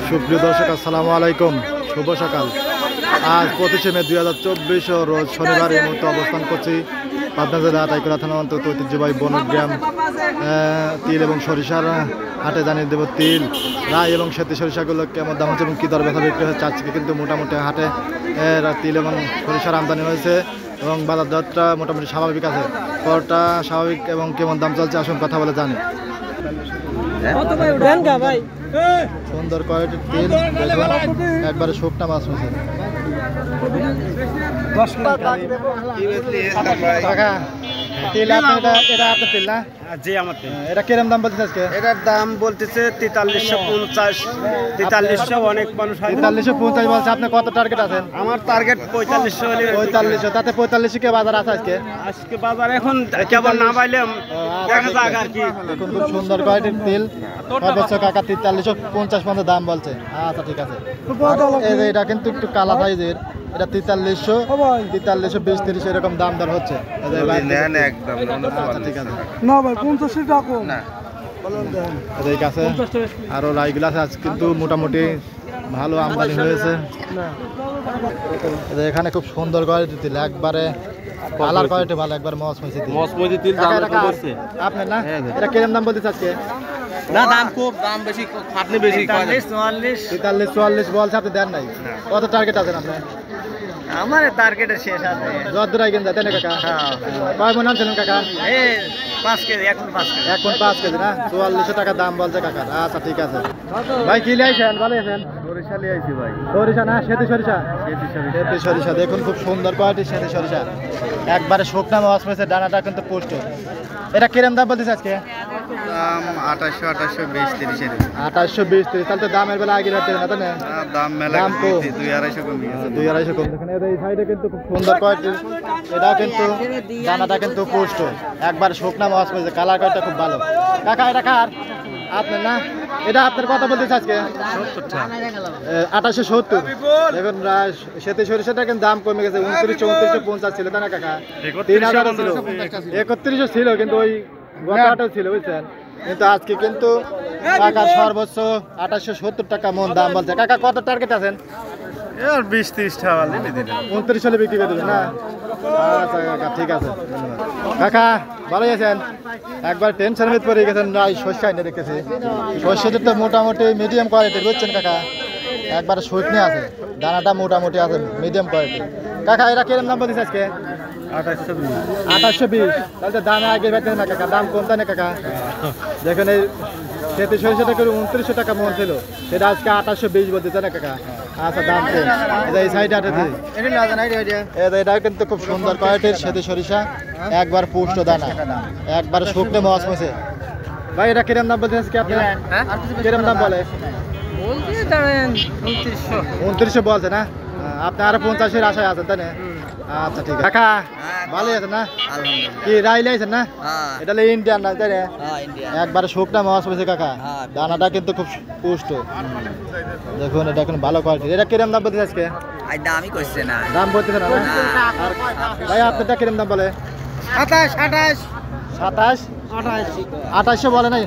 সুপ্রিয় দর্শক আসসালামু আলাইকুম, শুভ সকাল। আজ 25শে মে 2024 রোজ শনিবার এই মুহূর্তে অবস্থান করছি পাবনা জেলা আতাইকুলা থানা অন্তর্গত ঐতিহ্যবাহী বনগ্রাম তিল এবং সরিষার হাটে জানিয়ে দেব তিল, রাই এবং সেতি সরিষাগুলো কেমন দাম হচ্ছে এবং কী দর ব্যথা বিক্রি হচ্ছে। আজকে কিন্তু মোটামুটি হাটে তিল এবং সরিষার আমদানি হয়েছে এবং বাজার দরটা মোটামুটি স্বাভাবিক আছে। পরটা স্বাভাবিক এবং কেমন দাম চলছে আসুন কথা বলে জানি। সুন্দর কোয়ালিটির তিল দেখুন, একবারে শুকনা মাছ হয়েছে। তিল আপনার এটা আপনার তিল না? জি আমার তিল। এটা কিরম দাম বলতেছে আজকে? এটার দাম বলতেছে 4350, 4300। অনেক মানুষ 4350 বলছে। আপনি কত টার্গেট আছেন? আমার টার্গেট 4500 হলে 4500। তাতে 45 কে বাজার আছে আজকে? আজকে বাজার এখন কেবল না পাইলে দেখা যাক আর কি। দেখুন খুব সুন্দর কোয়ালিটির তিল, সর্বোচ্চ কাকা 4350 পর্যন্ত দাম বলছে। আচ্ছা ঠিক আছে। এটা কিন্তু একটু কালা সাইজের, এটা 4300, 4320, 30 এরকম দাম দর হচ্ছে। ঠিক আছে না ভাই 50 টাকা না ঠিক আছে। আরো রাইগুলো আছে, আজ কিন্তু মোটামুটি ভালো আমদানি হয়েছে। এখানে খুব সুন্দর কোয়ালিটি তিল, একবারে কালার কোয়ালিটি ভালো, একবার মসমসি তিল। আপনার না? এটা কিরম দাম বলতেছে আজকে? না দাম খুব দাম বেশি, খাটনি বেশি। 43 44 বলছে, আপনি দেন নাই। কত টার্গেট আছেন আপনার? আমার টার্গেটের শেষ আছে। যতদূর আইগেন যাতে না কাকা? কয় মন আনছিলেন কাকা? এই 5 কেজি, এখন 5 কেজি। এখন 5 কেজি না? 4400 টাকা দাম বলছে কাকা। আচ্ছা ঠিক আছে ভাই। কি লাইছেন? ভালো আছেন? সরিষা লিয়ে আইছি ভাই। সরিষা না সেতি সরিষা? সেতি সরিষা দেখুন খুব সুন্দর কোয়ালিটির সেতি সরিষা, একবারে শুকনা মাছ হয়েছে, ডানাটা কিন্তু পুষ্ট। এটা কিরম দাম বলতেছে আজকে? দাম 2800, 20, 30 2820, 30। তাহলে তো দামের বেলা আগে রাখতে না, তাই না? দাম মেলা দাম তো 2-250 কম গেছে। 2-250 কম। দেখেন এই সাইডে কিন্তু খুব সুন্দর কোয়ালিটির, এটা কিন্তু দানাটা কিন্তু পুষ্ট, একবার শুকনা মাছ হয়েছে, কালার কোয়ালিটিটা খুব ভালো। কাকা এটা কার? আপনার না? এটা আপনার কথা বলতেছে আজকে 2870। দেখুন সেতি সরিষাটা কিন্তু দাম কমে গেছে, 2950 ছিল, তাই না কাকা? 3000 ছিল, 3100 ছিল, কিন্তু ওই গতটাও ছিল বুঝছেন। কিন্তু আজকে কিন্তু কাকার সর্বোচ্চ 2870 টাকা মন দাম বলছে। কাকা কত টার্গেট আছেন? 20-30 টাকা 29 হলে বিক্রি করে দেবেন না? আচ্ছা কাকা ঠিক আছে, ধন্যবাদ। কাকা ভালো আছেন? একবার টেনশন ভিতরে পড়ে গেছেন, নাই শস্য আইনে দেখতেছি। শস্যটা তো মোটামুটি মিডিয়াম কোয়ালিটির বুঝছেন কাকা, একবার শুকনি আছে, দানাটা মোটামুটি আছে, মিডিয়াম কোয়ালিটি। কাকা এরা কিরম দাম বলতেছে আজকে? 2820। তাহলে তো দাম আগে বেচেন না কাকা, দাম কমতা না কাকা? দেখেন এই সেতি সরিষাটা করে 2900 টাকা মন ছিল, সেটা আজকে 2820 বলতেছে না কাকা? আচ্ছা দাম কম। এই সাইডে এটা কিন্তু খুব সুন্দর কোয়ালিটির সেতি সরিষা, একবার পুষ্ট দানা, একবার শুকনো মাছ মেছে। ভাই এটা কিরম দাম বলতে আজকে আপনি? কিরম দাম বলে? 2900 বলছে না? আপনি আরো 50-এর আশায় আছেন তাই না? আচ্ছা ঠিক আছে। কাকা ভালো আছেন না? কি রাই লাইছেন না? এটা ইন্ডিয়ান না তাই না? একবারে শুকনা মাছ হয়েছে কাকা, দানাটা কিন্তু খুব পুষ্ট। দেখুন এটা এখন ভালো কোয়ালিটি। এটা কিরম দাম বলতেছে আজকে? দামই করছে না, দাম বলতেছে না? ভাই আপনারটা কিরম দাম বলে? 27, 2800 বলে নাই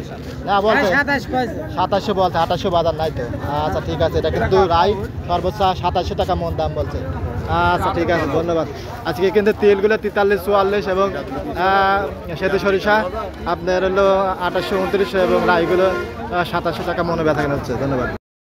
না? বলছে 2700 বলছে, 2800 বাজার নাই তো। আচ্ছা ঠিক আছে। এটা কিন্তু রাই সর্বোচ্চ 2700 টাকা মন দাম বলছে। আচ্ছা ঠিক আছে, ধন্যবাদ। আজকে কিন্তু তেলগুলো 43, 44 এবং সেতু সরিষা আপনার হলো 2800, 2900 এবং রাইগুলো 2700 টাকা মনে ব্যথা কেন হচ্ছে। ধন্যবাদ।